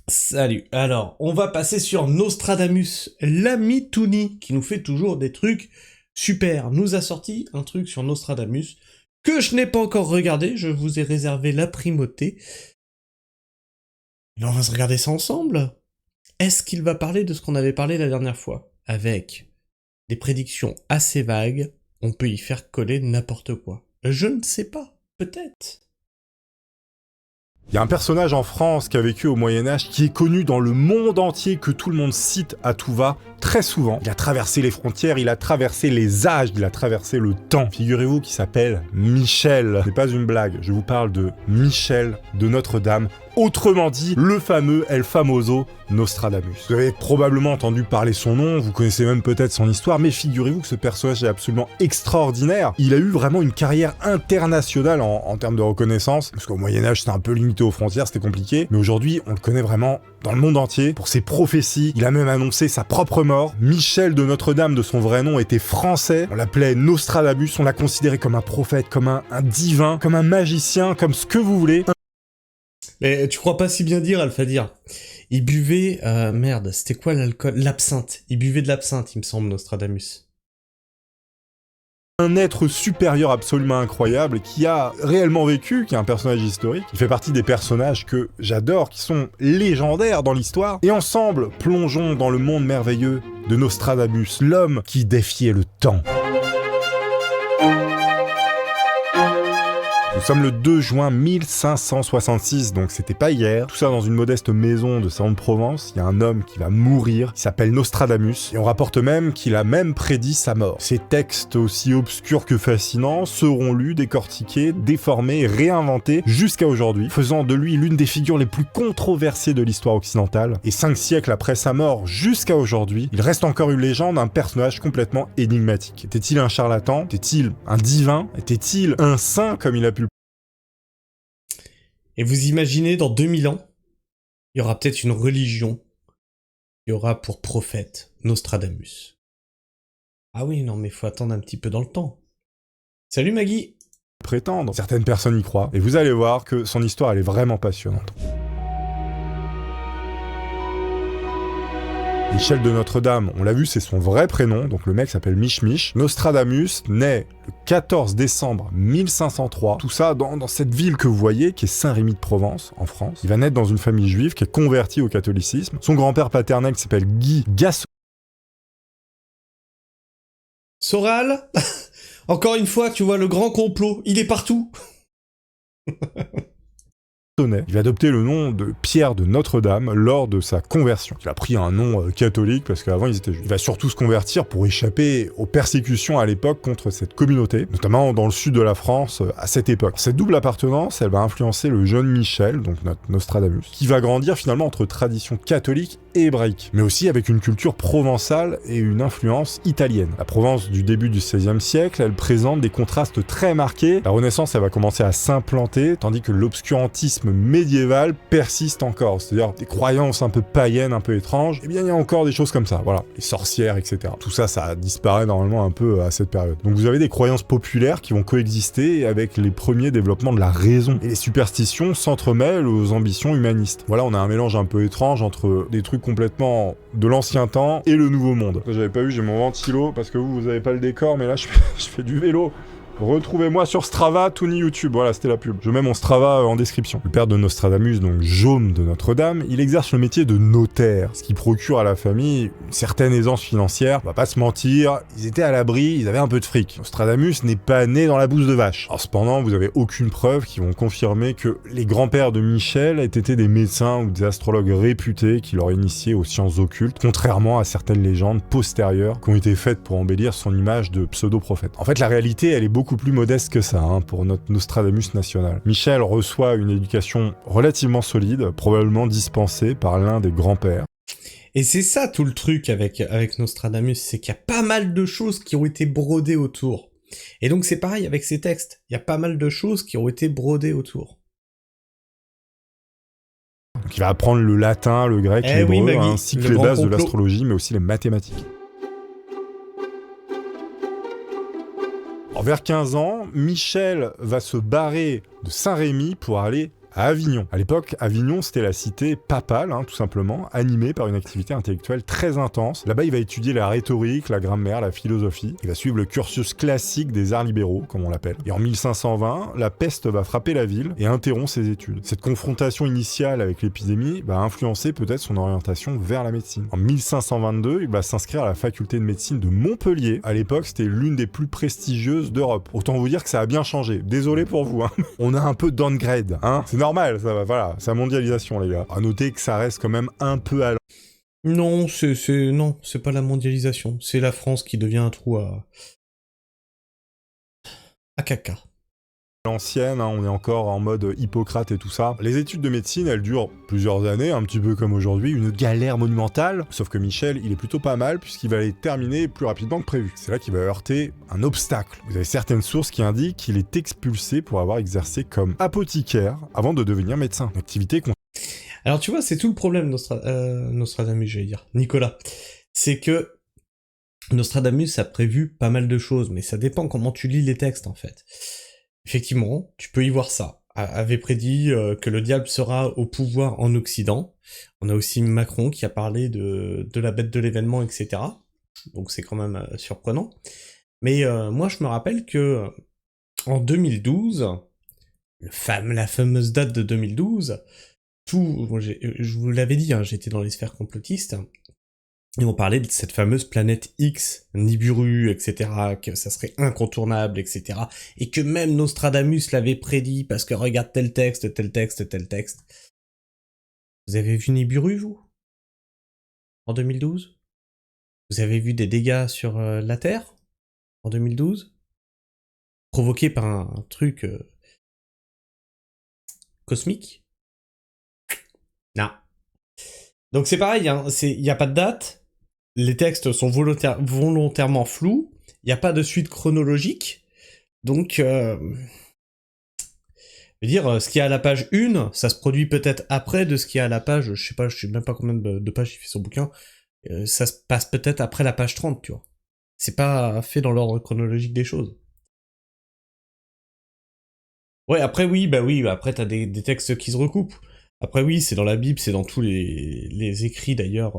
Salut. Alors, on va passer sur Nostradamus, l'ami Toony, qui nous fait toujours des trucs super. Nous a sorti un truc sur Nostradamus que je n'ai pas encore regardé. Je vous ai réservé la primauté. Et on va se regarder ça ensemble. Est-ce qu'il va parler de ce qu'on avait parlé la dernière fois? Avec des prédictions assez vagues, on peut y faire coller n'importe quoi. Je ne sais pas. Peut-être. Il y a un personnage en France qui a vécu au Moyen-Âge, qui est connu dans le monde entier, que tout le monde cite à tout va, très souvent. Il a traversé les frontières, il a traversé les âges, il a traversé le temps. Figurez-vous qu'il s'appelle Michel. C'est pas une blague, je vous parle de Michel de Notre-Dame. Autrement dit, le fameux El Famoso Nostradamus. Vous avez probablement entendu parler son nom, vous connaissez même peut-être son histoire, mais figurez-vous que ce personnage est absolument extraordinaire. Il a eu vraiment une carrière internationale en termes de reconnaissance, parce qu'au Moyen-Âge c'était un peu limité aux frontières, c'était compliqué, mais aujourd'hui on le connaît vraiment dans le monde entier pour ses prophéties. Il a même annoncé sa propre mort. Michel de Notre-Dame, de son vrai nom, était français. On l'appelait Nostradamus, on l'a considéré comme un prophète, comme un divin, comme un magicien, comme ce que vous voulez. Mais tu crois pas si bien dire, Alphadir. Il buvait... merde, c'était quoi l'alcool? L'absinthe. Il buvait de l'absinthe, il me semble, Nostradamus. Un être supérieur absolument incroyable qui a réellement vécu, qui est un personnage historique. Il fait partie des personnages que j'adore, qui sont légendaires dans l'histoire. Et ensemble, plongeons dans le monde merveilleux de Nostradamus, l'homme qui défiait le temps. Nous sommes le 2 juin 1566, donc c'était pas hier. Tout ça dans une modeste maison de Salon de Provence. Il y a un homme qui va mourir, il s'appelle Nostradamus, et on rapporte même qu'il a même prédit sa mort. Ces textes aussi obscurs que fascinants seront lus, décortiqués, déformés, réinventés jusqu'à aujourd'hui, faisant de lui l'une des figures les plus controversées de l'histoire occidentale. Et 5 siècles après sa mort, jusqu'à aujourd'hui, il reste encore une légende, un personnage complètement énigmatique. Était-il un charlatan? Était-il un divin? Était-il un saint comme il a pu le... Et vous imaginez, dans 2000 ans, il y aura peut-être une religion qui aura pour prophète Nostradamus. Ah oui, non, mais faut attendre un petit peu dans le temps. Salut Maggie! prétendre. Certaines personnes y croient, et vous allez voir que son histoire, elle est vraiment passionnante. Michel de Notre-Dame, on l'a vu, c'est son vrai prénom, donc le mec s'appelle Mich Mich. Nostradamus naît le 14 décembre 1503, tout ça dans cette ville que vous voyez, qui est Saint-Rémy de Provence, en France. Il va naître dans une famille juive qui est convertie au catholicisme. Son grand-père paternel qui s'appelle Guy Gasson. Soral? Encore une fois, tu vois, le grand complot, il est partout. Il va adopter le nom de Pierre de Notre-Dame lors de sa conversion. Il a pris un nom catholique parce qu'avant ils étaient juifs. Il va surtout se convertir pour échapper aux persécutions à l'époque contre cette communauté, notamment dans le sud de la France à cette époque. Cette double appartenance, elle va influencer le jeune Michel, donc notre Nostradamus, qui va grandir finalement entre tradition catholique et hébraïque, mais aussi avec une culture provençale et une influence italienne. La Provence du début du XVIe siècle, elle présente des contrastes très marqués. La Renaissance, elle va commencer à s'implanter, tandis que l'obscurantisme médiéval persiste encore, c'est-à-dire des croyances un peu païennes, un peu étranges. Eh bien, il y a encore des choses comme ça, voilà, les sorcières, etc. Tout ça, ça disparaît normalement un peu à cette période. Donc vous avez des croyances populaires qui vont coexister avec les premiers développements de la raison. Et les superstitions s'entremêlent aux ambitions humanistes. Voilà, on a un mélange un peu étrange entre des trucs complètement de l'ancien temps et le nouveau monde. J'avais pas vu, j'ai mon ventilo, parce que vous avez pas le décor, mais là, je fais du vélo. Retrouvez-moi sur Strava, Toony YouTube. Voilà, c'était la pub. Je mets mon Strava en description. Le père de Nostradamus, donc Jaume de Notre-Dame, il exerce le métier de notaire, ce qui procure à la famille une certaine aisance financière. On va pas se mentir, ils étaient à l'abri, ils avaient un peu de fric. Nostradamus n'est pas né dans la bouse de vache. Alors cependant, vous avez aucune preuve qui vont confirmer que les grands-pères de Michel aient été des médecins ou des astrologues réputés qui l'auraient initié aux sciences occultes, contrairement à certaines légendes postérieures qui ont été faites pour embellir son image de pseudo-prophète. En fait, la réalité, elle est beaucoup plus modeste que ça, pour notre Nostradamus national. Michel reçoit une éducation relativement solide, probablement dispensée par l'un des grands-pères. Et c'est ça tout le truc avec Nostradamus, c'est qu'il y a pas mal de choses qui ont été brodées autour. Et donc c'est pareil avec ces textes, il y a pas mal de choses qui ont été brodées autour. Donc il va apprendre le latin, le grec, l'hébreu, oui, Maggie, ainsi que les bases de l'astrologie, mais aussi les mathématiques. Alors, vers 15 ans, Michel va se barrer de Saint-Rémy pour aller à Avignon. À l'époque, Avignon, c'était la cité papale, tout simplement, animée par une activité intellectuelle très intense. Là-bas, il va étudier la rhétorique, la grammaire, la philosophie. Il va suivre le cursus classique des arts libéraux, comme on l'appelle. Et en 1520, la peste va frapper la ville et interrompt ses études. Cette confrontation initiale avec l'épidémie va influencer peut-être son orientation vers la médecine. En 1522, il va s'inscrire à la faculté de médecine de Montpellier. À l'époque, c'était l'une des plus prestigieuses d'Europe. Autant vous dire que ça a bien changé. Désolé pour vous, On a un peu downgrade, C'est normal, ça va, voilà. C'est la mondialisation, les gars. À noter que ça reste quand même un peu à Non, c'est pas la mondialisation. C'est la France qui devient un trou à caca. l'ancienne, on est encore en mode Hippocrate et tout ça. Les études de médecine, elles durent plusieurs années, un petit peu comme aujourd'hui, une galère monumentale. Sauf que Michel, il est plutôt pas mal puisqu'il va les terminer plus rapidement que prévu. C'est là qu'il va heurter un obstacle. Vous avez certaines sources qui indiquent qu'il est expulsé pour avoir exercé comme apothicaire avant de devenir médecin. Une activité qu'on... Alors tu vois, c'est tout le problème Nostradamus, j'allais dire. Nicolas. C'est que Nostradamus a prévu pas mal de choses, mais ça dépend comment tu lis les textes en fait. Effectivement, tu peux y voir ça. Avait prédit que le diable sera au pouvoir en Occident. On a aussi Macron qui a parlé de la bête de l'événement, etc. Donc c'est quand même surprenant. Mais moi je me rappelle que en 2012, la fameuse date de 2012, je vous l'avais dit, j'étais dans les sphères complotistes, et on parlait de cette fameuse planète X, Nibiru, etc., que ça serait incontournable, etc., et que même Nostradamus l'avait prédit, parce que regarde tel texte, tel texte, tel texte. Vous avez vu Nibiru, vous? En 2012? Vous avez vu des dégâts sur la Terre? En 2012? Provoqués par un truc cosmique? Non. Donc c'est pareil, il n'y a pas de date, les textes sont volontairement flous, il n'y a pas de suite chronologique, donc je veux dire, ce qui est à la page 1, ça se produit peut-être après de ce qui est à la page, je sais même pas combien de pages il fait son bouquin, ça se passe peut-être après la page 30, tu vois. C'est pas fait dans l'ordre chronologique des choses. Ouais, après oui, après t'as des textes qui se recoupent. Après oui, c'est dans la Bible, c'est dans tous les écrits d'ailleurs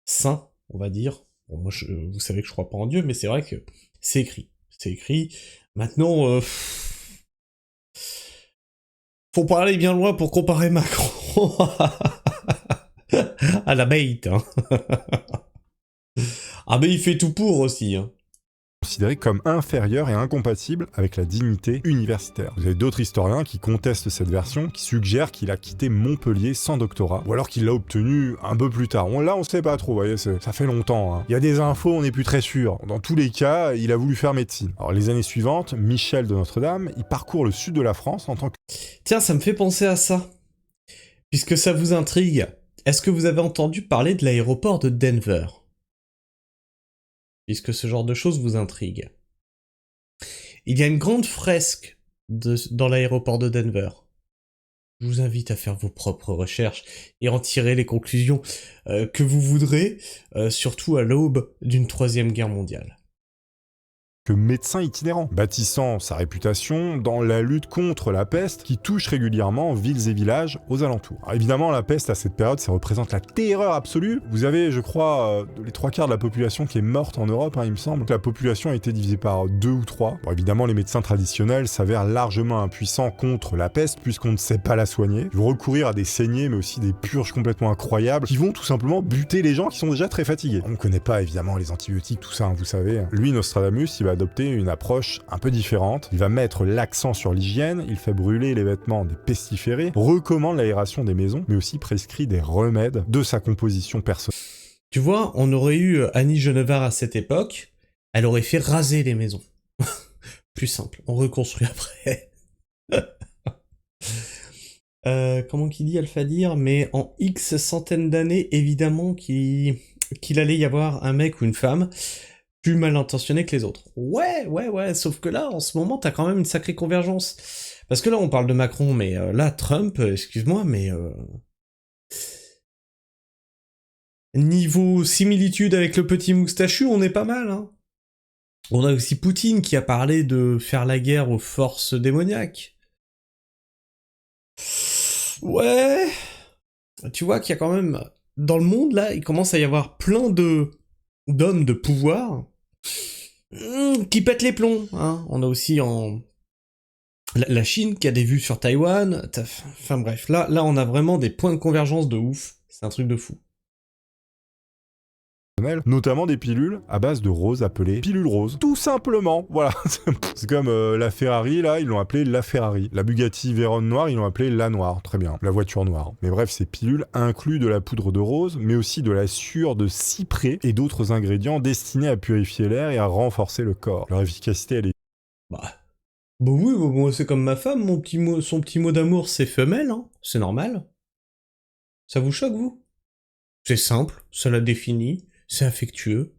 saints, on va dire. Bon, moi, vous savez que je crois pas en Dieu, mais c'est vrai que c'est écrit. C'est écrit. Maintenant, faut pas aller bien loin pour comparer Macron à la bête. Ah mais il fait tout pour aussi. Considéré comme inférieur et incompatible avec la dignité universitaire. Vous avez d'autres historiens qui contestent cette version, qui suggèrent qu'il a quitté Montpellier sans doctorat, ou alors qu'il l'a obtenu un peu plus tard. Là, on sait pas trop, vous voyez, ça fait longtemps. Il y a des infos, on n'est plus très sûr. Dans tous les cas, il a voulu faire médecine. Alors les années suivantes, Michel de Notre-Dame, il parcourt le sud de la France en tant que... Tiens, ça me fait penser à ça. Puisque ça vous intrigue, est-ce que vous avez entendu parler de l'aéroport de Denver ? Puisque ce genre de choses vous intrigue. Il y a une grande fresque dans l'aéroport de Denver. Je vous invite à faire vos propres recherches et en tirer les conclusions que vous voudrez, surtout à l'aube d'une 3e guerre mondiale. médecin itinérant, bâtissant sa réputation dans la lutte contre la peste qui touche régulièrement villes et villages aux alentours. Alors évidemment, la peste à cette période, ça représente la terreur absolue. Vous avez, je crois, les 3/4 de la population qui est morte en Europe, il me semble. La population a été divisée par 2 ou 3. Bon, évidemment, les médecins traditionnels s'avèrent largement impuissants contre la peste puisqu'on ne sait pas la soigner. Ils vont recourir à des saignées, mais aussi des purges complètement incroyables qui vont tout simplement buter les gens qui sont déjà très fatigués. On ne connaît pas évidemment les antibiotiques, tout ça, vous savez. Lui, Nostradamus, il va adopter une approche un peu différente. Il va mettre l'accent sur l'hygiène, il fait brûler les vêtements des pestiférés, recommande l'aération des maisons, mais aussi prescrit des remèdes de sa composition personnelle. Tu vois, on aurait eu Annie Genevard à cette époque, elle aurait fait raser les maisons. Plus simple, on reconstruit après. Comment qu'il dit Alphadir, mais en X centaines d'années, évidemment qu'il allait y avoir un mec ou une femme plus mal intentionné que les autres. Ouais, sauf que là, en ce moment, t'as quand même une sacrée convergence. Parce que là, on parle de Macron, mais là, Trump, excuse-moi, mais... niveau similitude avec le petit moustachu, on est pas mal, hein. On a aussi Poutine qui a parlé de faire la guerre aux forces démoniaques. Ouais, tu vois qu'il y a quand même... Dans le monde, là, il commence à y avoir plein d'hommes de pouvoir qui pètent les plombs. Hein. On a aussi la Chine qui a des vues sur Taïwan. Enfin bref, là on a vraiment des points de convergence de ouf. C'est un truc de fou. Notamment des pilules à base de rose appelées pilules roses. Tout simplement, voilà. C'est comme la Ferrari, là, ils l'ont appelée la Ferrari. La Bugatti Veyron noire, ils l'ont appelée la noire. Très bien, la voiture noire. Mais bref, ces pilules incluent de la poudre de rose, mais aussi de la sueur de cyprès et d'autres ingrédients destinés à purifier l'air et à renforcer le corps. Leur efficacité, elle est... Bah oui, moi c'est comme ma femme, son petit mot d'amour c'est femelle, hein. C'est normal. Ça vous choque, vous? C'est simple, ça la définit. C'est affectueux.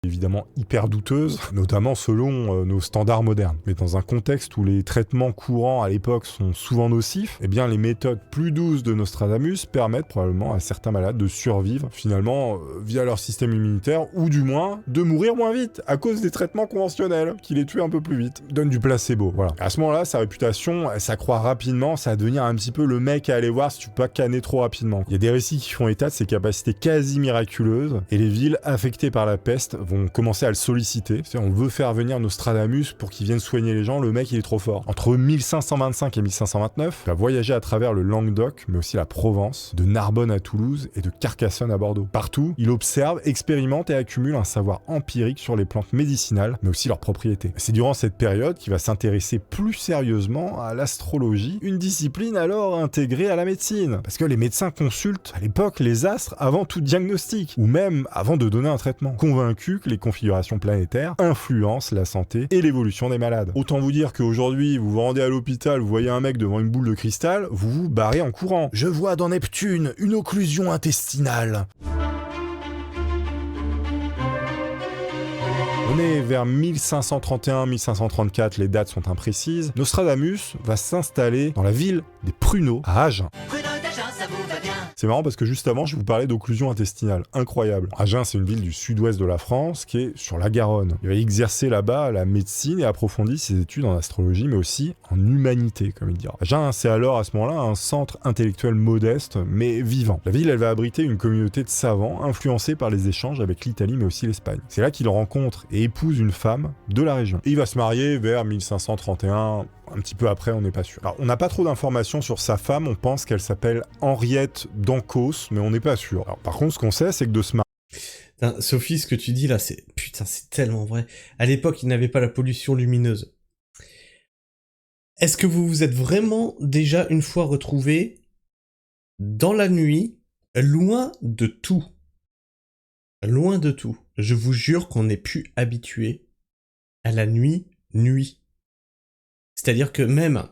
Évidemment hyper douteuse, notamment selon nos standards modernes. Mais dans un contexte où les traitements courants à l'époque sont souvent nocifs, eh bien les méthodes plus douces de Nostradamus permettent probablement à certains malades de survivre finalement via leur système immunitaire, ou du moins de mourir moins vite à cause des traitements conventionnels qui les tuent un peu plus vite. Donne du placebo, voilà. À ce moment-là, sa réputation, elle s'accroît rapidement, ça va devenir un petit peu le mec à aller voir si tu peux pas canner trop rapidement. Il y a des récits qui font état de ses capacités quasi miraculeuses, et les villes affectées par la peste vont commencer à le solliciter. On veut faire venir Nostradamus pour qu'il vienne soigner les gens, le mec il est trop fort. Entre 1525 et 1529, il va voyager à travers le Languedoc, mais aussi la Provence, de Narbonne à Toulouse et de Carcassonne à Bordeaux. Partout, il observe, expérimente et accumule un savoir empirique sur les plantes médicinales, mais aussi leurs propriétés. C'est durant cette période qu'il va s'intéresser plus sérieusement à l'astrologie, une discipline alors intégrée à la médecine. Parce que les médecins consultent à l'époque les astres avant tout diagnostic, ou même avant de donner un traitement, convaincus que les configurations planétaires influencent la santé et l'évolution des malades. Autant vous dire qu'aujourd'hui, vous vous rendez à l'hôpital, vous voyez un mec devant une boule de cristal, vous vous barrez en courant. Je vois dans Neptune une occlusion intestinale. On est vers 1531-1534, les dates sont imprécises. Nostradamus va s'installer dans la ville des Pruneaux, à Agen. C'est marrant parce que juste avant, je vous parlais d'occlusion intestinale. Incroyable. Agen, c'est une ville du sud-ouest de la France qui est sur la Garonne. Il va exercer là-bas la médecine et approfondit ses études en astrologie, mais aussi en humanité, comme il dira. Agen, c'est alors à ce moment-là un centre intellectuel modeste, mais vivant. La ville, elle va abriter une communauté de savants influencés par les échanges avec l'Italie, mais aussi l'Espagne. C'est là qu'il rencontre et épouse une femme de la région. Et il va se marier vers 1531. Un petit peu après, on n'est pas sûr. Alors, on n'a pas trop d'informations sur sa femme, on pense qu'elle s'appelle Henriette d'Ancos, mais on n'est pas sûr. Alors, par contre, ce qu'on sait, c'est que de se marier... Sophie, ce que tu dis là, c'est... Putain, c'est tellement vrai. À l'époque, ils n'avaient pas la pollution lumineuse. Est-ce que vous vous êtes vraiment déjà une fois retrouvés dans la nuit, loin de tout? Loin de tout. Je vous jure qu'on n'est plus habitué à la nuit. C'est-à-dire que même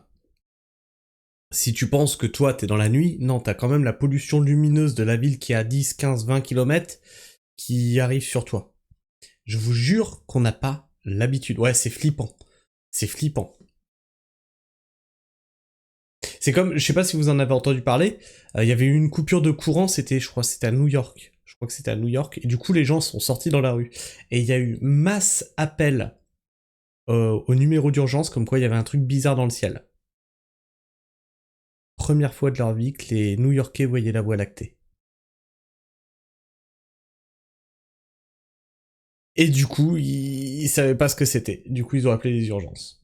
si tu penses que toi t'es dans la nuit, non, t'as quand même la pollution lumineuse de la ville qui est à 10, 15, 20 km qui arrive sur toi. Je vous jure qu'on n'a pas l'habitude. Ouais, c'est flippant. C'est flippant. C'est comme, je sais pas si vous en avez entendu parler, il y avait eu une coupure de courant, je crois que c'était à New York. Et du coup les gens sont sortis dans la rue. Et il y a eu masse appel au numéro d'urgence, comme quoi il y avait un truc bizarre dans le ciel. Première fois de leur vie que les New-Yorkais voyaient la Voie lactée. Et du coup, ils savaient pas ce que c'était. Du coup, ils ont appelé les urgences.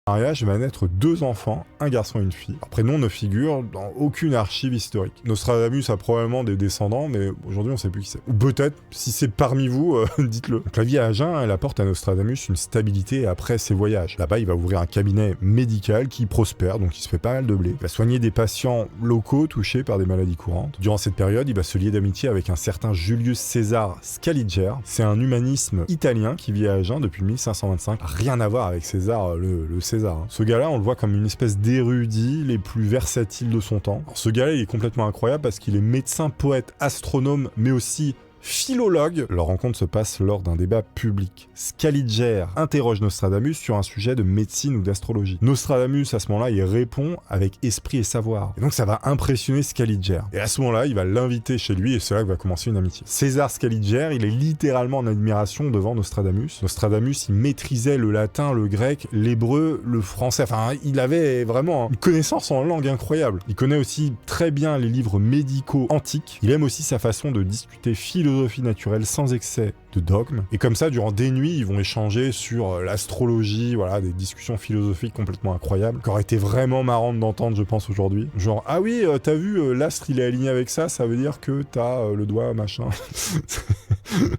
mariage va naître 2 enfants, un garçon et une fille. Leur prénom ne figure dans aucune archive historique. Nostradamus a probablement des descendants, mais aujourd'hui on sait plus qui c'est. Ou peut-être, si c'est parmi vous, dites-le. Donc la vie à Agen, elle apporte à Nostradamus une stabilité après ses voyages. Là-bas, il va ouvrir un cabinet médical qui prospère, donc il se fait pas mal de blé. Il va soigner des patients locaux touchés par des maladies courantes. Durant cette période, il va se lier d'amitié avec un certain Julius César Scaliger. C'est un humanisme italien qui vit à Agen depuis 1525. Rien à voir avec César, le César. Ce gars-là, on le voit comme une espèce d'érudit les plus versatiles de son temps. Alors, ce gars-là, il est complètement incroyable parce qu'il est médecin, poète, astronome, mais aussi philologues. Leur rencontre se passe lors d'un débat public. Scaliger interroge Nostradamus sur un sujet de médecine ou d'astrologie. Nostradamus, à ce moment-là, il répond avec esprit et savoir. Et donc ça va impressionner Scaliger. Et à ce moment-là, il va l'inviter chez lui et c'est là que va commencer une amitié. César Scaliger, il est littéralement en admiration devant Nostradamus. Nostradamus, il maîtrisait le latin, le grec, l'hébreu, le français. Enfin, il avait vraiment une connaissance en langue incroyable. Il connaît aussi très bien les livres médicaux antiques. Il aime aussi sa façon de discuter philosophie naturelle sans excès de dogme. Et comme ça, durant des nuits, ils vont échanger sur l'astrologie, voilà, des discussions philosophiques complètement incroyables, qui auraient été vraiment marrantes d'entendre, je pense, aujourd'hui. Genre, ah oui, t'as vu, l'astre, il est aligné avec ça, ça veut dire que t'as le doigt, machin.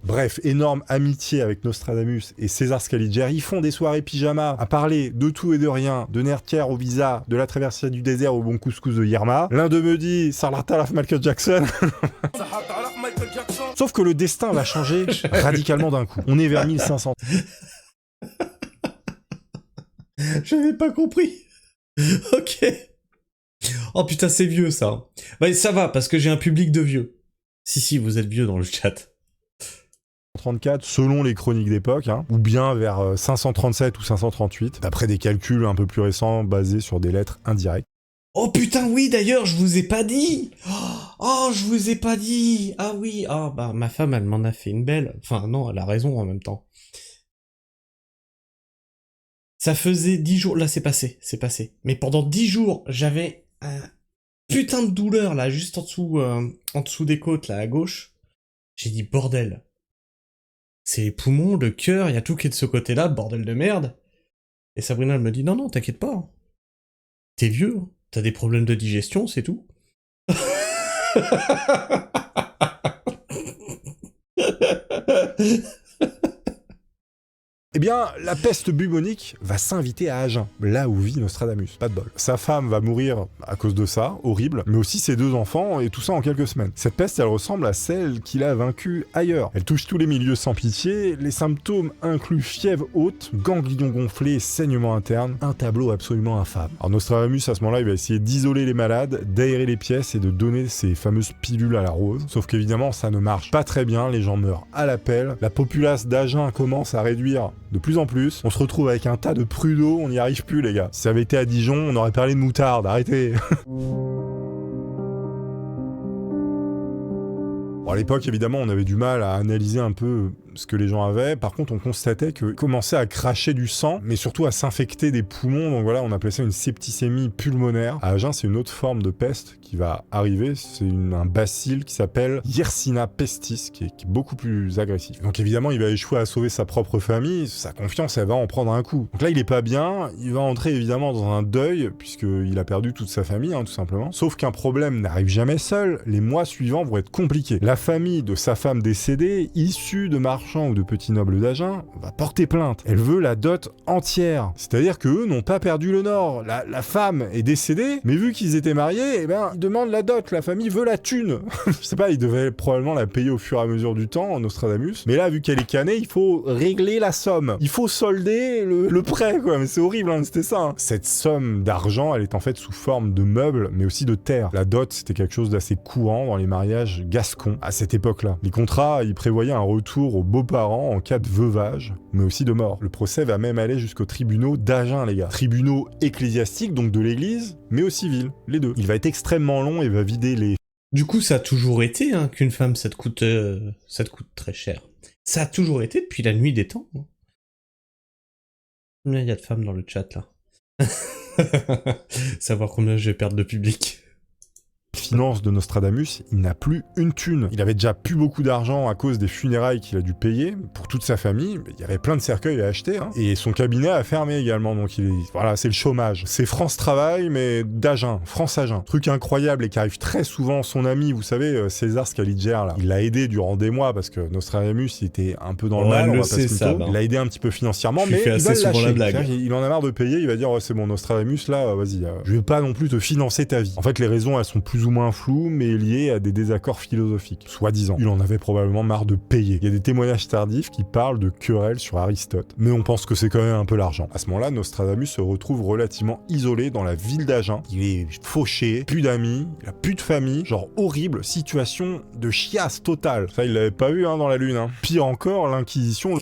Bref, énorme amitié avec Nostradamus et César Scaliger. Ils font des soirées pyjama à parler de tout et de rien, de Nertier au visa, de la traversée du désert au bon couscous de Yerma. L'un d'eux me dit, Salah Talaf Michael Jackson. Sauf que le destin va changer radicalement d'un coup. On est vers 1500. J'avais pas compris. Ok. Oh putain, c'est vieux ça. Bah ça va, parce que j'ai un public de vieux. Si, vous êtes vieux dans le chat. 34 selon les chroniques d'époque, hein, ou bien vers 537 ou 538, d'après des calculs un peu plus récents basés sur des lettres indirectes. Oh putain, oui, d'ailleurs, je vous ai pas dit. Oh, je vous ai pas dit. Ah oui, ah bah ma femme, elle m'en a fait une belle. Enfin non, elle a raison en même temps. Ça faisait 10 jours, là c'est passé. Mais pendant 10 jours, j'avais un putain de douleur là, juste en dessous des côtes là à gauche. J'ai dit bordel. C'est les poumons, le cœur, il y a tout qui est de ce côté-là, bordel de merde. Et Sabrina elle me dit non, t'inquiète pas. T'es vieux, hein. T'as des problèmes de digestion, c'est tout. Eh bien, la peste bubonique va s'inviter à Agen, là où vit Nostradamus. Pas de bol. Sa femme va mourir à cause de ça, horrible, mais aussi ses 2 enfants, et tout ça en quelques semaines. Cette peste, elle ressemble à celle qu'il a vaincue ailleurs. Elle touche tous les milieux sans pitié, les symptômes incluent fièvre haute, ganglions gonflés, saignement interne, un tableau absolument infâme. Alors Nostradamus, à ce moment-là, il va essayer d'isoler les malades, d'aérer les pièces et de donner ces fameuses pilules à la rose. Sauf qu'évidemment, ça ne marche pas très bien, les gens meurent à l'appel, la populace d'Agen commence à réduire de plus en plus, on se retrouve avec un tas de prudeaux, on n'y arrive plus les gars. Si ça avait été à Dijon, on aurait parlé de moutarde, arrêtez. Bon, à l'époque, évidemment, on avait du mal à analyser un peu ce que les gens avaient. Par contre, on constatait qu'ils commençaient à cracher du sang, mais surtout à s'infecter des poumons. Donc voilà, on appelait ça une septicémie pulmonaire. À Agen, c'est une autre forme de peste qui va arriver. C'est un bacille qui s'appelle Yersinia pestis, qui est beaucoup plus agressif. Donc évidemment, il va échouer à sauver sa propre famille. Sa confiance, elle va en prendre un coup. Donc là, il est pas bien. Il va entrer évidemment dans un deuil, puisqu'il a perdu toute sa famille, hein, tout simplement. Sauf qu'un problème n'arrive jamais seul. Les mois suivants vont être compliqués. La famille de sa femme décédée, issue de marchands ou de petits nobles d'Agen, va porter plainte. Elle veut la dot entière. C'est-à-dire qu'eux n'ont pas perdu le nord. La femme est décédée, mais vu qu'ils étaient mariés, eh ben, ils demandent la dot. La famille veut la thune. Je sais pas, ils devaient probablement la payer au fur et à mesure du temps, Nostradamus. Mais là, vu qu'elle est canée, il faut régler la somme. Il faut solder le prêt, quoi. Mais c'est horrible, hein, c'était ça. Hein. Cette somme d'argent, elle est en fait sous forme de meubles, mais aussi de terre. La dot, c'était quelque chose d'assez courant dans les mariages gascons à cette époque-là. Les contrats, ils prévoyaient un retour aux beaux-parents en cas de veuvage, mais aussi de mort. Le procès va même aller jusqu'aux tribunaux d'Agen, les gars. Tribunaux ecclésiastiques, donc de l'église, mais au civil, les deux. Il va être extrêmement long et va vider les... Du coup, ça a toujours été hein, qu'une femme, ça te coûte très cher. Ça a toujours été depuis la nuit des temps. Combien il y a de femmes dans le chat, là? Savoir combien je vais perdre de public. Finances de Nostradamus, il n'a plus une thune. Il avait déjà plus beaucoup d'argent à cause des funérailles qu'il a dû payer pour toute sa famille. Il y avait plein de cercueils à acheter, hein. Et son cabinet a fermé également, donc voilà, c'est le chômage. C'est France Travail, mais d'Agen, France Agen. Truc incroyable et qui arrive très souvent, son ami, vous savez, César Scaliger, là, il l'a aidé durant des mois parce que Nostradamus, il était un peu dans le mal, on va pas se mytho. Il l'a aidé un petit peu financièrement, mais il va le lâcher. Il en a marre de payer, il va dire, oh, c'est bon, Nostradamus, là, vas-y, je vais pas non plus te financer ta vie. En fait, les raisons, elles sont plus ou moins flou, mais lié à des désaccords philosophiques, soi-disant. Il en avait probablement marre de payer. Il y a des témoignages tardifs qui parlent de querelles sur Aristote, mais on pense que c'est quand même un peu l'argent. À ce moment-là, Nostradamus se retrouve relativement isolé dans la ville d'Agen. Il est fauché, plus d'amis, il a plus de famille, genre horrible, situation de chiasse totale. Ça, il l'avait pas eu dans la lune. Pire encore, l'Inquisition...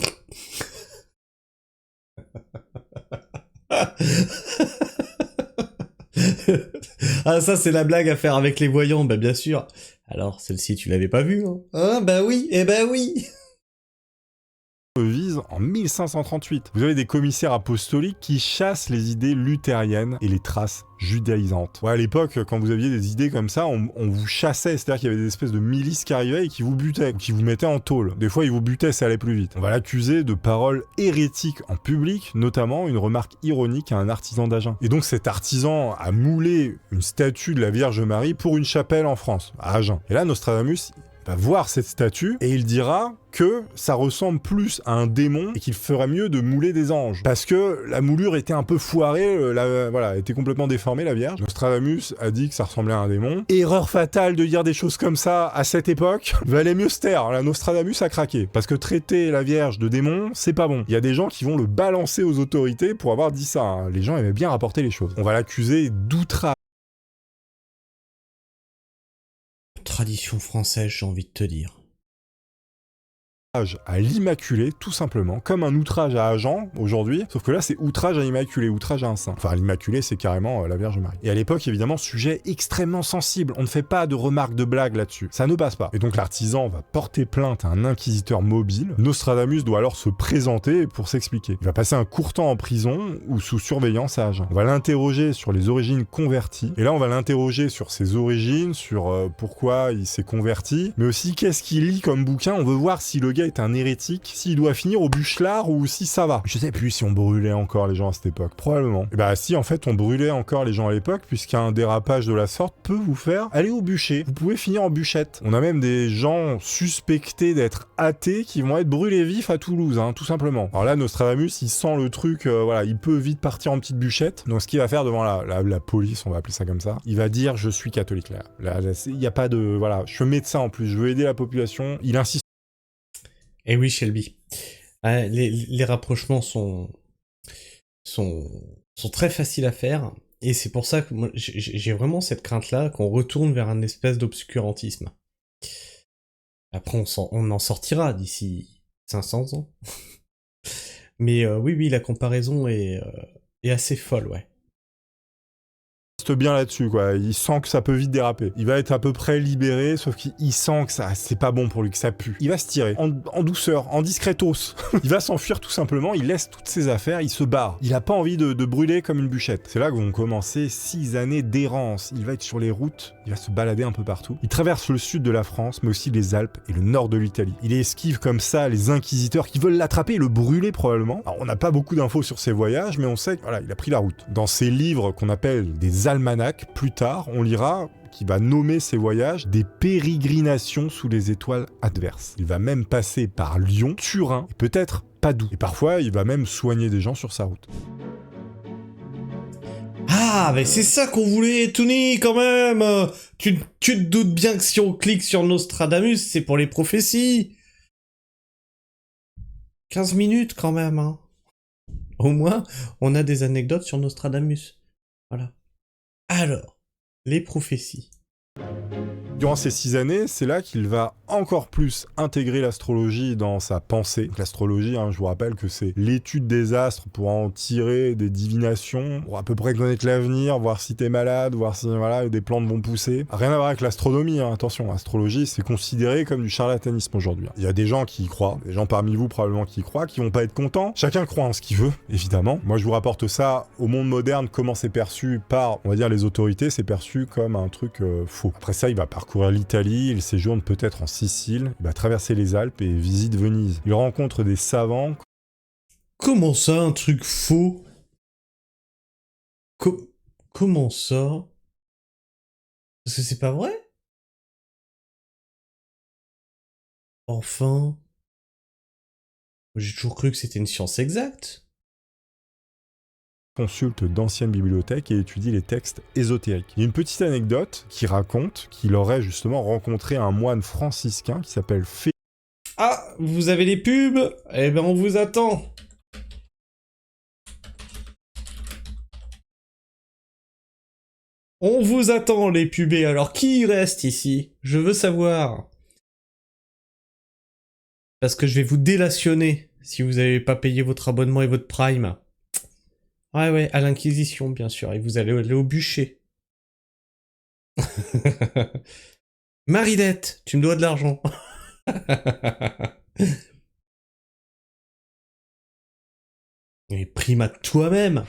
Ah, ça, c'est la blague à faire avec les voyants, bah bien sûr. Alors, celle-ci, tu l'avais pas vue, hein? Ah, bah oui, eh bah oui. vise en 1538. Vous avez des commissaires apostoliques qui chassent les idées luthériennes et les traces judaïsantes. Ouais, à l'époque, quand vous aviez des idées comme ça, on vous chassait, c'est-à-dire qu'il y avait des espèces de milices qui arrivaient et qui vous butaient, qui vous mettaient en tôle. Des fois, ils vous butaient, ça allait plus vite. On va l'accuser de paroles hérétiques en public, notamment une remarque ironique à un artisan d'Agen. Et donc cet artisan a moulé une statue de la Vierge Marie pour une chapelle en France, à Agen. Et là, Nostradamus va voir cette statue et il dira que ça ressemble plus à un démon et qu'il ferait mieux de mouler des anges. Parce que la moulure était un peu foirée, voilà, était complètement déformée, la Vierge. Nostradamus a dit que ça ressemblait à un démon. Erreur fatale de dire des choses comme ça à cette époque. Valait mieux se taire. Là, Nostradamus a craqué. Parce que traiter la Vierge de démon, c'est pas bon. Il y a des gens qui vont le balancer aux autorités pour avoir dit ça. Les gens aimaient bien rapporter les choses. On va l'accuser d'outrage. Tradition française, j'ai envie de te dire. À l'Immaculée, tout simplement, comme un outrage à Agen aujourd'hui, sauf que là c'est outrage à l'Immaculée, outrage à un saint. Enfin, l'Immaculée c'est carrément la Vierge Marie. Et à l'époque, évidemment, sujet extrêmement sensible, on ne fait pas de remarques de blagues là-dessus, ça ne passe pas. Et donc l'artisan va porter plainte à un inquisiteur mobile, Nostradamus doit alors se présenter pour s'expliquer. Il va passer un court temps en prison ou sous surveillance à Agen. On va l'interroger sur les origines converties, et là on va l'interroger sur ses origines, sur pourquoi il s'est converti, mais aussi qu'est-ce qu'il lit comme bouquin, on veut voir si le gars est un hérétique, s'il doit finir au bûchelard ou si ça va. Je sais plus si on brûlait encore les gens à cette époque. Probablement. Et bah si en fait on brûlait encore les gens à l'époque, puisqu'un dérapage de la sorte peut vous faire aller au bûcher. Vous pouvez finir en bûchette. On a même des gens suspectés d'être athées qui vont être brûlés vifs à Toulouse, tout simplement. Alors là, Nostradamus, il sent le truc, voilà, il peut vite partir en petite bûchette. Donc ce qu'il va faire devant la police, on va appeler ça comme ça, il va dire je suis catholique là. Là, il n'y a pas de... Voilà, je suis médecin en plus, je veux aider la population. Il insiste. Eh oui, Shelby. Les rapprochements sont très faciles à faire, et c'est pour ça que moi, j'ai vraiment cette crainte-là qu'on retourne vers un espèce d'obscurantisme. Après, on en sortira d'ici 500 ans. Mais oui, la comparaison est assez folle, ouais. Bien là-dessus, quoi. Il sent que ça peut vite déraper. Il va être à peu près libéré, sauf qu'il sent que ça, c'est pas bon pour lui, que ça pue. Il va se tirer, en douceur, en discretos. Il va s'enfuir tout simplement, il laisse toutes ses affaires, il se barre. Il a pas envie de brûler comme une bûchette. C'est là que vont commencer 6 années d'errance. Il va être sur les routes, il va se balader un peu partout. Il traverse le sud de la France, mais aussi les Alpes et le nord de l'Italie. Il esquive comme ça les inquisiteurs qui veulent l'attraper et le brûler probablement. Alors on n'a pas beaucoup d'infos sur ses voyages, mais on sait que voilà, il a pris la route. Dans ses livres qu'on appelle des almanachs, plus tard, on lira qu'il va nommer ses voyages des pérégrinations sous les étoiles adverses. Il va même passer par Lyon, Turin et peut-être Padoue. Et parfois, il va même soigner des gens sur sa route. Ah, mais c'est ça qu'on voulait, Tony, quand même. Tu te doutes bien que si on clique sur Nostradamus, c'est pour les prophéties. 15 minutes quand même, hein. Au moins, on a des anecdotes sur Nostradamus. Voilà. Alors, les prophéties. Durant ces 6 années, c'est là qu'il va encore plus intégrer l'astrologie dans sa pensée. L'astrologie, je vous rappelle que c'est l'étude des astres pour en tirer des divinations, pour à peu près connaître l'avenir, voir si t'es malade, voir si voilà, des plantes vont pousser. Rien à voir avec l'astronomie, attention, l'astrologie c'est considéré comme du charlatanisme aujourd'hui. Il y a des gens qui y croient, des gens parmi vous probablement qui y croient, qui vont pas être contents. Chacun croit en ce qu'il veut, évidemment. Moi je vous rapporte ça au monde moderne, comment c'est perçu par, on va dire, les autorités, c'est perçu comme un truc faux. Après ça, il va parcourir l'Italie, il séjourne peut-être en Sicile, il va traverser les Alpes et visite Venise. Il rencontre des savants. Comment ça, un truc faux? Comment ça? Parce que c'est pas vrai? Enfin... J'ai toujours cru que c'était une science exacte. consulte d'anciennes bibliothèques et étudie les textes ésotériques. Il y a une petite anecdote qui raconte qu'il aurait justement rencontré un moine franciscain qui s'appelle Ah, vous avez les pubs? Eh ben on vous attend. On vous attend les pubés, alors qui reste ici? Je veux savoir. Parce que je vais vous délationner si vous n'avez pas payé votre abonnement et votre Prime. Ouais, à l'Inquisition, bien sûr, et vous allez aller au bûcher. Marilette, tu me dois de l'argent. Et primate toi-même.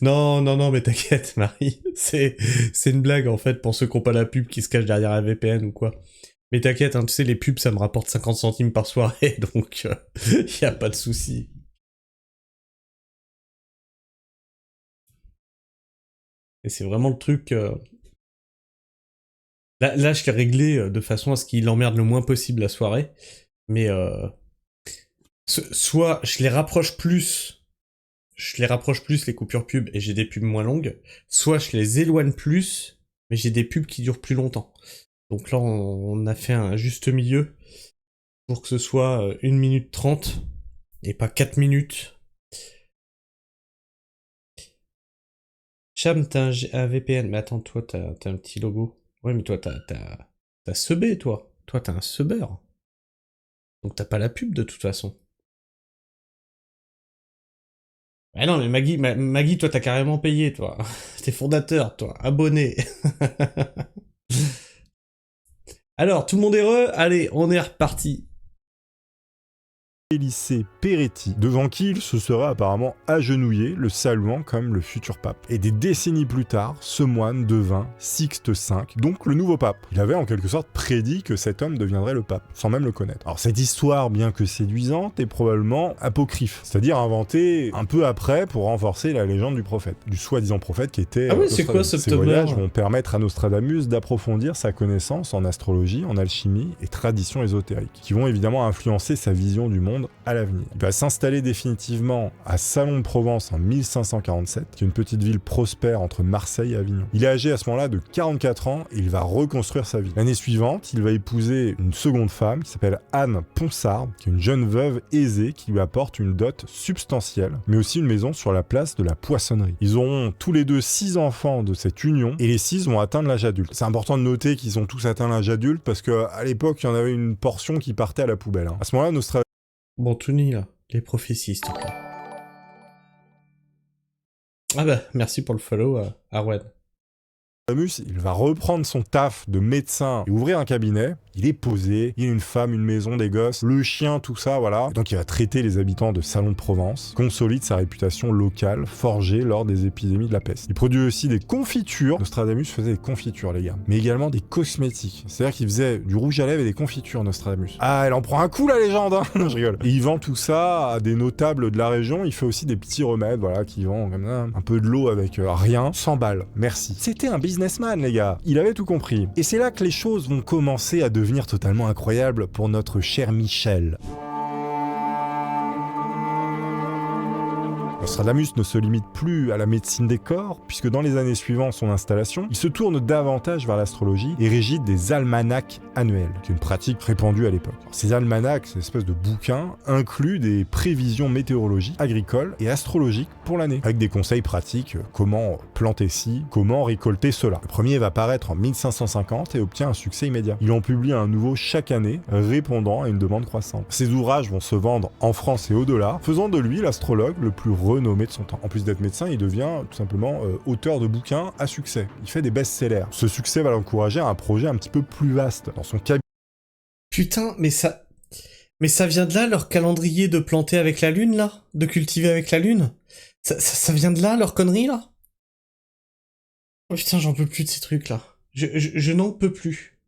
Non, mais t'inquiète, Marie. C'est une blague, en fait, pour ceux qui n'ont pas la pub qui se cache derrière un VPN ou quoi. Mais t'inquiète, hein, tu sais, les pubs, ça me rapporte 50 centimes par soirée, donc y a pas de souci. Et c'est vraiment le truc... Là, je l'ai réglé de façon à ce qu'il emmerde le moins possible la soirée. Mais soit je les rapproche plus les coupures pub et j'ai des pubs moins longues, soit je les éloigne plus, mais j'ai des pubs qui durent plus longtemps. Donc là, on a fait un juste milieu pour que ce soit 1 minute 30 et pas 4 minutes. Cham, t'as un VPN, mais attends, toi, t'as un petit logo. Ouais, mais toi, t'as subé, toi. Toi, t'as un subber. Donc t'as pas la pub de toute façon. Ah non, mais Maggie, toi, t'as carrément payé, toi. T'es fondateur, toi. Abonné. Alors, tout le monde est heureux? Allez, on est reparti. Lycée Peretti, devant qui il se serait apparemment agenouillé, le saluant comme le futur pape. Et des décennies plus tard, ce moine devint Sixte V, donc le nouveau pape. Il avait en quelque sorte prédit que cet homme deviendrait le pape, sans même le connaître. Alors cette histoire, bien que séduisante, est probablement apocryphe, c'est-à-dire inventée un peu après pour renforcer la légende du prophète, du soi-disant prophète qui était... Ah ouais, c'est quoi ce Ces voyages vont permettre à Nostradamus d'approfondir sa connaissance en astrologie, en alchimie et traditions ésotériques, qui vont évidemment influencer sa vision du monde à l'avenir. Il va s'installer définitivement à Salon de Provence en 1547, qui est une petite ville prospère entre Marseille et Avignon. Il est âgé à ce moment-là de 44 ans et il va reconstruire sa vie. L'année suivante, il va épouser une seconde femme qui s'appelle Anne Ponsard, qui est une jeune veuve aisée qui lui apporte une dot substantielle, mais aussi une maison sur la place de la Poissonnerie. Ils auront tous les deux 6 enfants de cette union et les 6 vont atteindre l'âge adulte. C'est important de noter qu'ils ont tous atteint l'âge adulte parce qu'à l'époque, il y en avait une portion qui partait à la poubelle. À ce moment-là, Nostradamus... Bon, Tony, là, les prophéties, s'il te plaît. Ah bah, merci pour le follow, Arwen. Il va reprendre son taf de médecin et ouvrir un cabinet. Il est posé, il a une femme, une maison, des gosses, le chien, tout ça, voilà. Et donc il va traiter les habitants de Salon de Provence, consolide sa réputation locale, forgée lors des épidémies de la peste. Il produit aussi des confitures. Nostradamus faisait des confitures, les gars. Mais également des cosmétiques. C'est-à-dire qu'il faisait du rouge à lèvres et des confitures, Nostradamus. Ah, elle en prend un coup, la légende, hein. Je rigole. Et il vend tout ça à des notables de la région. Il fait aussi des petits remèdes, voilà, qui vendent comme ça, un peu de l'eau avec rien. 100 balles, merci. C'était un businessman, les gars. Il avait tout compris. Et c'est là que les choses vont commencer à devenir totalement incroyables pour notre cher Michel. Nostradamus ne se limite plus à la médecine des corps, puisque dans les années suivant son installation, il se tourne davantage vers l'astrologie et régit des almanachs annuels, qui est une pratique répandue à l'époque. Alors, ces almanachs, ces espèces de bouquins, incluent des prévisions météorologiques, agricoles et astrologiques pour l'année, avec des conseils pratiques, comment planter ci, comment récolter cela. Le premier va paraître en 1550 et obtient un succès immédiat. Il en publie un nouveau chaque année, répondant à une demande croissante. Ses ouvrages vont se vendre en France et au-delà, faisant de lui l'astrologue le plus renommé de son temps. En plus d'être médecin, il devient tout simplement auteur de bouquins à succès. Il fait des best-sellers. Ce succès va l'encourager à un projet un petit peu plus vaste. Dans son cabinet... Putain, mais ça vient de là, leur calendrier de planter avec la lune, là? De cultiver avec la lune? Ça vient de là, leur connerie, là? Oh putain, j'en peux plus de ces trucs, là. Je n'en peux plus.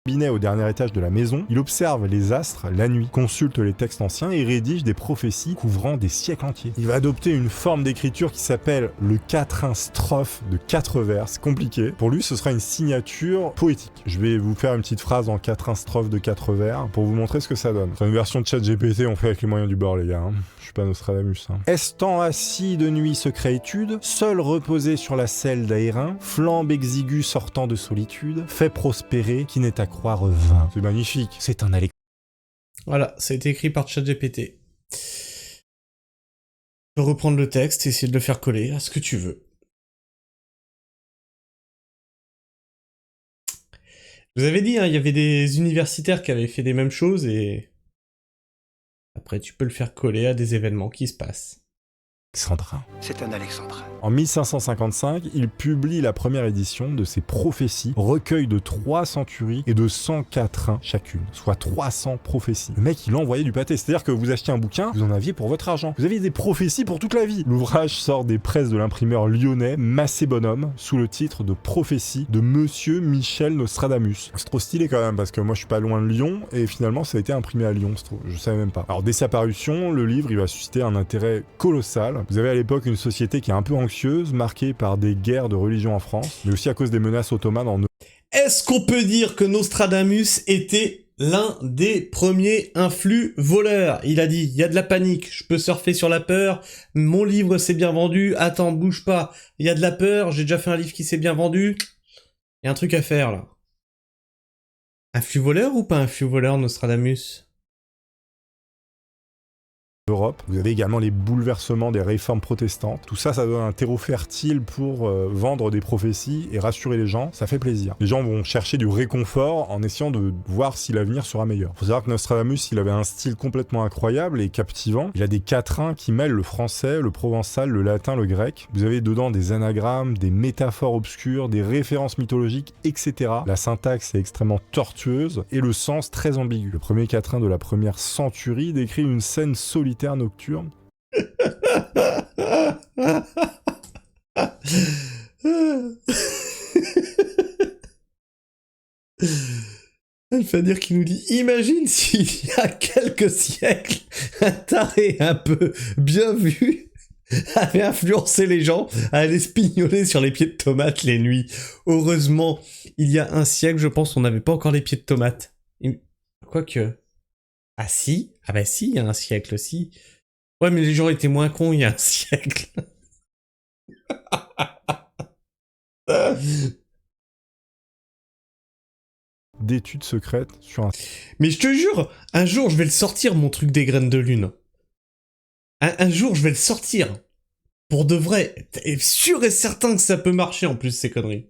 cabinet au dernier étage de la maison, il observe les astres la nuit, consulte les textes anciens et rédige des prophéties couvrant des siècles entiers. Il va adopter une forme d'écriture qui s'appelle le quatrain strophe de 4 vers, c'est compliqué. Pour lui, ce sera une signature poétique. Je vais vous faire une petite phrase en quatrain strophe de 4 vers pour vous montrer ce que ça donne. C'est une version de ChatGPT, on fait avec les moyens du bord, les gars. Je suis pas Nostradamus. Estant assis de nuit secret étude, seul reposé sur la selle d'aérin, flambe exiguë sortant de solitude, fait prospérer qui n'est à croire vain. C'est magnifique. C'est un Alex. Voilà, ça a été écrit par ChatGPT. Tu peux reprendre le texte et essayer de le faire coller à ce que tu veux. Je vous avais dit, hein, il y avait des universitaires qui avaient fait des mêmes choses et... Après, tu peux le faire coller à des événements qui se passent. Alexandrin. C'est un alexandrin. En 1555, il publie la première édition de ses prophéties, recueil de 3 centuries et de 100 quatrains chacune, soit 300 prophéties. Le mec, il envoyait du pâté, c'est-à-dire que vous achetiez un bouquin, vous en aviez pour votre argent. Vous aviez des prophéties pour toute la vie. L'ouvrage sort des presses de l'imprimeur lyonnais Massé Bonhomme, sous le titre de Prophéties de Monsieur Michel Nostradamus. C'est trop stylé quand même, parce que moi je suis pas loin de Lyon, et finalement ça a été imprimé à Lyon, je savais même pas. Alors dès sa parution, le livre il va susciter un intérêt colossal. Vous avez à l'époque une société qui est un peu anxieuse, marquée par des guerres de religion en France, mais aussi à cause des menaces ottomanes en Europe. Est-ce qu'on peut dire que Nostradamus était l'un des premiers influx voleurs? Il a dit, il y a de la panique, je peux surfer sur la peur, mon livre s'est bien vendu, attends, bouge pas, il y a de la peur, j'ai déjà fait un livre qui s'est bien vendu, il y a un truc à faire là. Influx voleur ou pas influx voleur, Nostradamus? Europe. Vous avez également les bouleversements des réformes protestantes. Tout ça, ça donne un terreau fertile pour vendre des prophéties et rassurer les gens. Ça fait plaisir. Les gens vont chercher du réconfort en essayant de voir si l'avenir sera meilleur. Faut savoir que Nostradamus, il avait un style complètement incroyable et captivant. Il a des quatrains qui mêlent le français, le provençal, le latin, le grec. Vous avez dedans des anagrammes, des métaphores obscures, des références mythologiques, etc. La syntaxe est extrêmement tortueuse et le sens très ambigu. Le premier quatrain de la première centurie décrit une scène solitaire nocturne. Alphadir qui nous dit, imagine s'il y a quelques siècles, un taré un peu bien vu avait influencé les gens à aller spignoler sur les pieds de tomates les nuits. Heureusement, il y a un siècle, je pense, on n'avait pas encore les pieds de tomates. Quoique... Ah si? Ah bah si, il y a un siècle aussi. Ouais, mais les gens étaient moins cons il y a un siècle. D'études secrètes sur un... Mais je te jure, un jour je vais le sortir, mon truc des graines de lune. Un jour je vais le sortir. Pour de vrai. T'es sûr et certain que ça peut marcher en plus, ces conneries.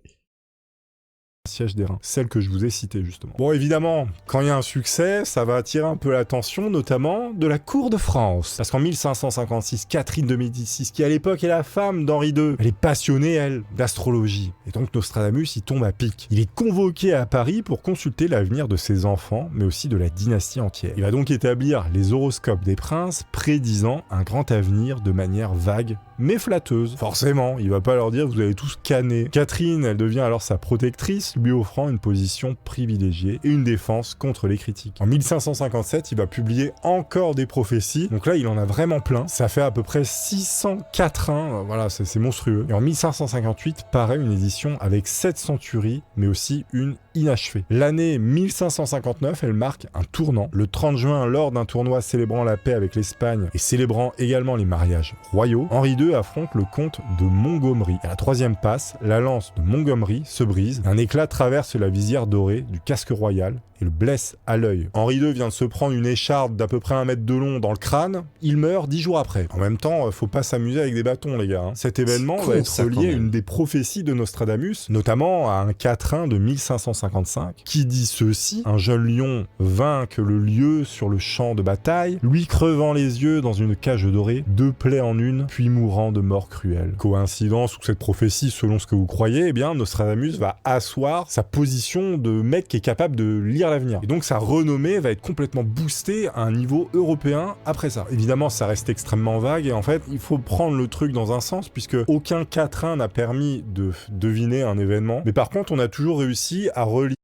Siège des reins, celle que je vous ai citée justement. Bon évidemment, quand il y a un succès, ça va attirer un peu l'attention, notamment de la cour de France. Parce qu'en 1556, Catherine de Médicis, qui à l'époque est la femme d'Henri II, elle est passionnée, elle, d'astrologie. Et donc Nostradamus, il tombe à pic. Il est convoqué à Paris pour consulter l'avenir de ses enfants, mais aussi de la dynastie entière. Il va donc établir les horoscopes des princes, prédisant un grand avenir de manière vague, mais flatteuse. Forcément, il va pas leur dire vous allez tous canner. Catherine, elle devient alors sa protectrice, lui offrant une position privilégiée et une défense contre les critiques. En 1557, il va publier encore des prophéties, donc là il en a vraiment plein. Ça fait à peu près 600 quatrains, voilà, c'est monstrueux. Et en 1558, paraît une édition avec 7 centuries, mais aussi une inachevée. L'année 1559, elle marque un tournant. Le 30 juin, lors d'un tournoi célébrant la paix avec l'Espagne et célébrant également les mariages royaux, Henri II affronte le comte de Montgomery. À la troisième passe, la lance de Montgomery se brise, un éclat traverse la visière dorée du casque royal et le blesse à l'œil. Henri II vient de se prendre une écharpe d'à peu près 1 mètre de long dans le crâne, il meurt 10 jours après. En même temps, faut pas s'amuser avec des bâtons les gars. Cet événement va être lié à une des prophéties de Nostradamus, notamment à un quatrain de 1555, qui dit ceci: un jeune lion vainque le lieu sur le champ de bataille, lui crevant les yeux dans une cage dorée, 2 plaies en une, puis mourant de mort cruelle. Coïncidence ou cette prophétie, selon ce que vous croyez, eh bien Nostradamus va asseoir sa position de mec qui est capable de lire l'avenir. Et donc sa renommée va être complètement boostée à un niveau européen après ça. Évidemment, ça reste extrêmement vague et en fait, il faut prendre le truc dans un sens puisque aucun quatrain n'a permis de deviner un événement. Mais par contre, on a toujours réussi à relier.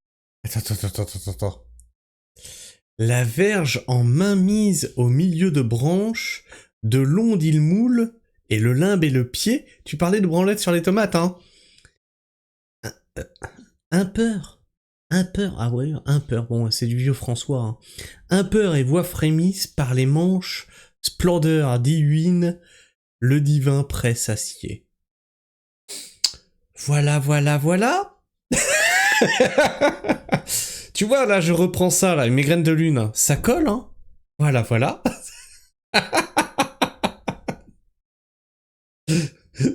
Attends. La verge en mainmise au milieu de branches, de l'onde il moule, et le limbe et le pied. Tu parlais de branlette sur les tomates, hein. Un peur. Ah ouais, un peur. Bon, c'est du vieux François, hein. Un peur et voix frémissent par les manches, splendeur divine, le divin presse acier. Voilà. Tu vois, là, je reprends ça, là, mes graines de lune. Ça colle, hein. Voilà.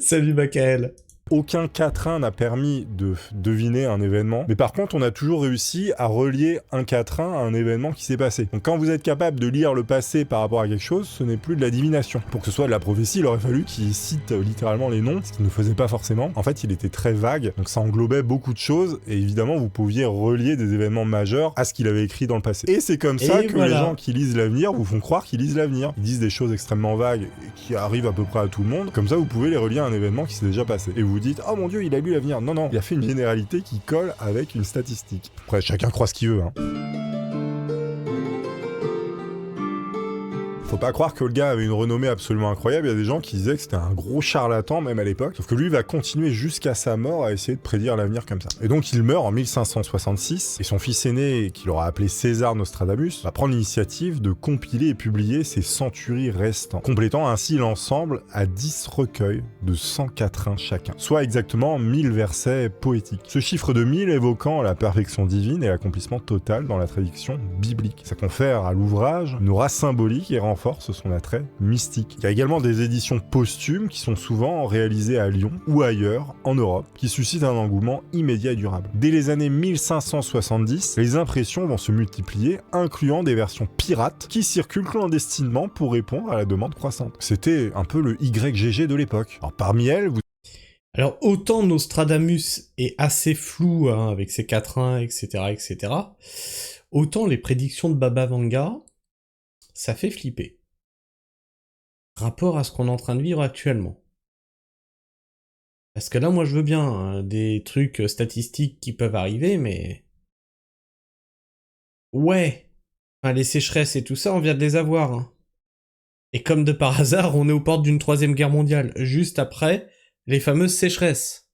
Salut, Macaël. Aucun quatrain n'a permis de deviner un événement, mais par contre on a toujours réussi à relier un quatrain à un événement qui s'est passé. Donc quand vous êtes capable de lire le passé par rapport à quelque chose, ce n'est plus de la divination. Pour que ce soit de la prophétie, il aurait fallu qu'il cite littéralement les noms, ce qu'il ne faisait pas forcément. En fait, il était très vague, donc ça englobait beaucoup de choses, et évidemment vous pouviez relier des événements majeurs à ce qu'il avait écrit dans le passé. Et c'est comme ça que les gens qui lisent l'avenir vous font croire qu'ils lisent l'avenir. Ils disent des choses extrêmement vagues qui arrivent à peu près à tout le monde, comme ça vous pouvez les relier à un événement qui s'est déjà passé. Et vous dites, oh mon dieu, il a lu l'avenir. Non, il a fait une généralité qui colle avec une statistique. Après, chacun croit ce qu'il veut, hein. Faut pas croire que le gars avait une renommée absolument incroyable, il y a des gens qui disaient que c'était un gros charlatan, même à l'époque, sauf que lui va continuer jusqu'à sa mort à essayer de prédire l'avenir comme ça. Et donc il meurt en 1566, et son fils aîné, qu'il aura appelé César Nostradamus, va prendre l'initiative de compiler et publier ses centuries restantes, complétant ainsi l'ensemble à 10 recueils de 100 quatrains chacun, soit exactement 1000 versets poétiques. Ce chiffre de 1000 évoquant la perfection divine et l'accomplissement total dans la tradition biblique. Ça confère à l'ouvrage une aura symbolique et renforce son attrait mystique. Il y a également des éditions posthumes qui sont souvent réalisées à Lyon ou ailleurs, en Europe, qui suscitent un engouement immédiat et durable. Dès les années 1570, les impressions vont se multiplier, incluant des versions pirates qui circulent clandestinement pour répondre à la demande croissante. C'était un peu le YGG de l'époque. Alors parmi elles, vous... Alors autant Nostradamus est assez flou, hein, avec ses quatrains, etc., autant les prédictions de Baba Vanga, ça fait flipper. Rapport à ce qu'on est en train de vivre actuellement. Parce que là, moi, je veux bien hein, des trucs statistiques qui peuvent arriver, mais... Ouais. Enfin, les sécheresses et tout ça, on vient de les avoir. Hein. Et comme de par hasard, on est aux portes d'une 3e guerre mondiale, juste après les fameuses sécheresses.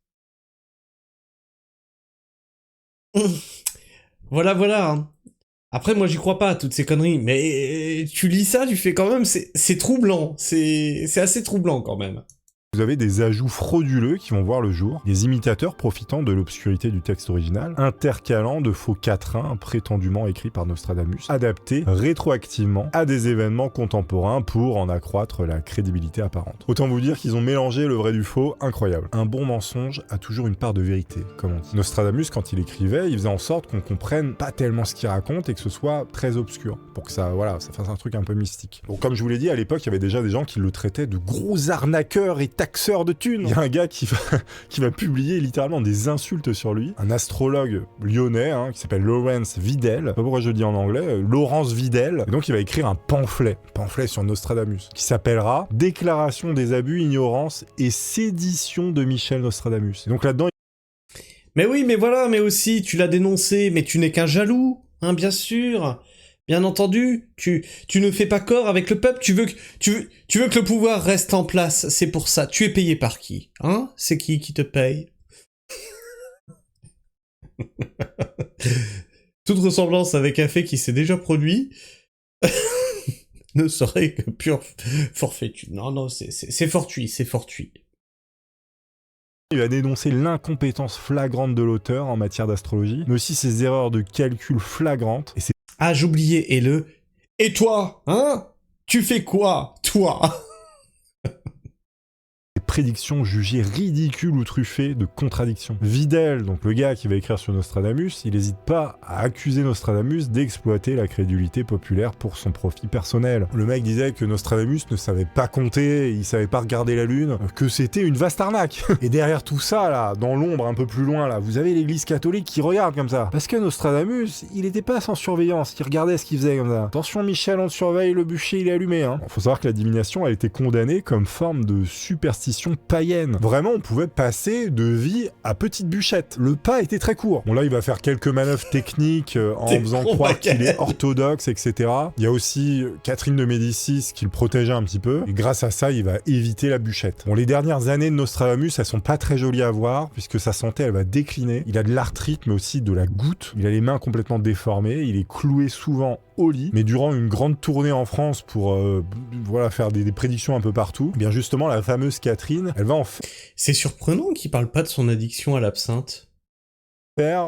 Voilà. Hein. Après, moi, j'y crois pas à toutes ces conneries, mais tu lis ça, tu fais quand même, c'est troublant, c'est assez troublant quand même. Vous avez des ajouts frauduleux qui vont voir le jour, des imitateurs profitant de l'obscurité du texte original, intercalant de faux quatrains prétendument écrits par Nostradamus, adaptés rétroactivement à des événements contemporains pour en accroître la crédibilité apparente. Autant vous dire qu'ils ont mélangé le vrai du faux, incroyable. Un bon mensonge a toujours une part de vérité, comme on dit. Nostradamus, quand il écrivait, il faisait en sorte qu'on comprenne pas tellement ce qu'il raconte et que ce soit très obscur, pour que ça fasse un truc un peu mystique. Donc comme je vous l'ai dit, à l'époque, il y avait déjà des gens qui le traitaient de gros arnaqueurs et taxeur de thunes. Il y a un gars qui va publier littéralement des insultes sur lui. Un astrologue lyonnais hein, qui s'appelle Laurence Vidal. Je sais pas pourquoi je le dis en anglais. Laurence Vidal. Et donc il va écrire un pamphlet sur Nostradamus qui s'appellera Déclaration des abus, ignorance et sédition de Michel Nostradamus. Et donc là-dedans... Mais oui, mais voilà, mais aussi tu l'as dénoncé, mais tu n'es qu'un jaloux, hein, bien sûr. Bien entendu, tu ne fais pas corps avec le peuple, tu veux que le pouvoir reste en place, c'est pour ça. Tu es payé par qui? Hein? C'est qui te paye? Toute ressemblance avec un fait qui s'est déjà produit ne serait que pure forfaiture. Non, c'est fortuit. Il va dénoncer l'incompétence flagrante de l'auteur en matière d'astrologie, mais aussi ses erreurs de calcul flagrantes et ses... Ah, j'oubliais, et toi, hein? Tu fais quoi, toi? prédictions jugées ridicules ou truffées de contradictions. Vidal, donc le gars qui va écrire sur Nostradamus, il n'hésite pas à accuser Nostradamus d'exploiter la crédulité populaire pour son profit personnel. Le mec disait que Nostradamus ne savait pas compter, il savait pas regarder la lune, que c'était une vaste arnaque. Et derrière tout ça, là, dans l'ombre un peu plus loin, là, vous avez l'église catholique qui regarde comme ça. Parce que Nostradamus, il était pas sans surveillance, il regardait ce qu'il faisait comme ça. Attention Michel, on te surveille, le bûcher il est allumé, hein. Bon, faut savoir que la divination a été condamnée comme forme de superstition civilisation païenne. Vraiment, on pouvait passer de vie à petite bûchette. Le pas était très court. Bon là, il va faire quelques manœuvres techniques en faisant croire qu'il est orthodoxe, etc. Il y a aussi Catherine de Médicis qui le protégeait un petit peu. Et grâce à ça, il va éviter la bûchette. Bon, les dernières années de Nostradamus, elles sont pas très jolies à voir, puisque sa santé, elle va décliner. Il a de l'arthrite, mais aussi de la goutte. Il a les mains complètement déformées. Il est cloué souvent au lit. Mais durant une grande tournée en France pour faire des prédictions un peu partout, eh bien justement, la fameuse Catherine, elle va en C'est surprenant qu'il parle pas de son addiction à l'absinthe.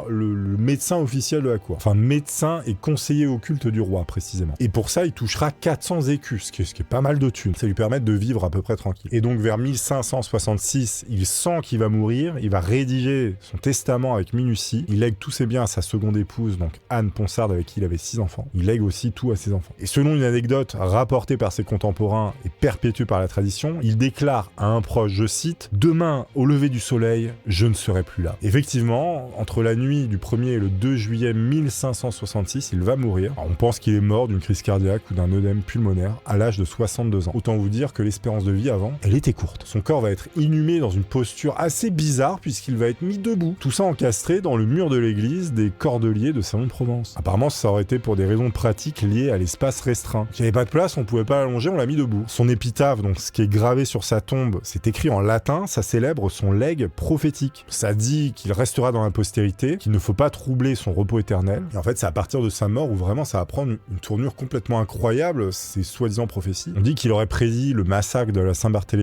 le médecin officiel de la cour. Enfin, médecin et conseiller occulte du roi, précisément. Et pour ça, il touchera 400 écus, ce qui est pas mal de thunes. Ça lui permet de vivre à peu près tranquille. Et donc, vers 1566, il sent qu'il va mourir, il va rédiger son testament avec minutie, il lègue tous ses biens à sa seconde épouse, donc Anne Ponsard, avec qui il avait 6 enfants. Il lègue aussi tout à ses enfants. Et selon une anecdote rapportée par ses contemporains et perpétuée par la tradition, il déclare à un proche, je cite, « Demain, au lever du soleil, je ne serai plus là ». Effectivement, entre la nuit du 1er et le 2 juillet 1566, il va mourir. Alors, on pense qu'il est mort d'une crise cardiaque ou d'un œdème pulmonaire à l'âge de 62 ans. Autant vous dire que l'espérance de vie avant, elle était courte. Son corps va être inhumé dans une posture assez bizarre puisqu'il va être mis debout. Tout ça encastré dans le mur de l'église des Cordeliers de Salon-de-Provence. Apparemment, ça aurait été pour des raisons pratiques liées à l'espace restreint. Il n'y avait pas de place, on pouvait pas l'allonger, on l'a mis debout. Son épitaphe, donc ce qui est gravé sur sa tombe, c'est écrit en latin, ça célèbre son legs prophétique. Ça dit qu'il restera dans la postérité, qu'il ne faut pas troubler son repos éternel. Et en fait, c'est à partir de sa mort où vraiment ça va prendre une tournure complètement incroyable, ces soi-disant prophéties. On dit qu'il aurait prédit le massacre de la Saint-Barthélemy.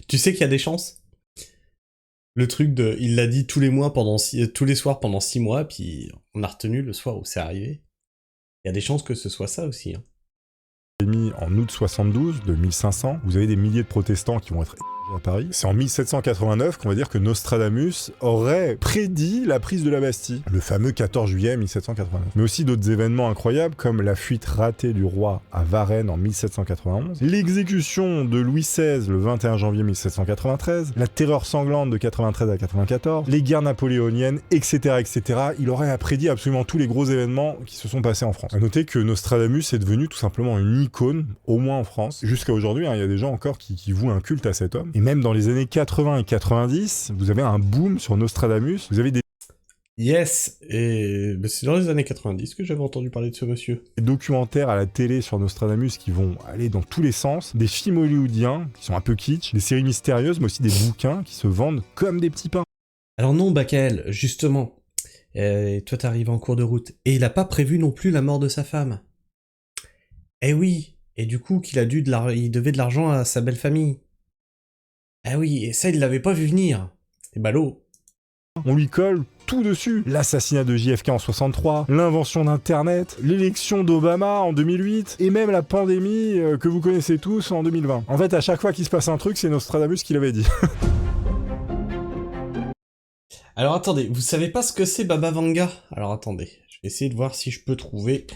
Tu sais qu'il y a des chances? Le truc de... Il l'a dit tous les soirs pendant 6 mois, puis on a retenu le soir où c'est arrivé. Il y a des chances que ce soit ça aussi. En août 72, de 1500, vous avez des milliers de protestants qui vont être à Paris. C'est en 1789 qu'on va dire que Nostradamus aurait prédit la prise de la Bastille, le fameux 14 juillet 1789. Mais aussi d'autres événements incroyables comme la fuite ratée du roi à Varennes en 1791, l'exécution de Louis XVI le 21 janvier 1793, la terreur sanglante de 93 à 94, les guerres napoléoniennes, etc., etc. Il aurait prédit absolument tous les gros événements qui se sont passés en France. À noter que Nostradamus est devenu tout simplement une icône, au moins en France. Jusqu'à aujourd'hui, il y a des gens encore qui vouent un culte à cet homme. Et même dans les années 80 et 90, vous avez un boom sur Nostradamus, vous avez des Yes, et c'est dans les années 90 que j'avais entendu parler de ce monsieur. Des documentaires à la télé sur Nostradamus qui vont aller dans tous les sens, des films hollywoodiens qui sont un peu kitsch, des séries mystérieuses, mais aussi des bouquins qui se vendent comme des petits pains. Alors non, Bakael, justement, toi t'arrives en cours de route, et il a pas prévu non plus la mort de sa femme. Eh oui, et du coup il devait de l'argent à sa belle famille. Ah oui, et ça il l'avait pas vu venir. C'est ballot. On lui colle tout dessus. L'assassinat de JFK en 63, l'invention d'Internet, l'élection d'Obama en 2008, et même la pandémie que vous connaissez tous en 2020. En fait, à chaque fois qu'il se passe un truc, c'est Nostradamus qui l'avait dit. Alors attendez, vous savez pas ce que c'est Baba Vanga? Alors attendez, je vais essayer de voir si je peux trouver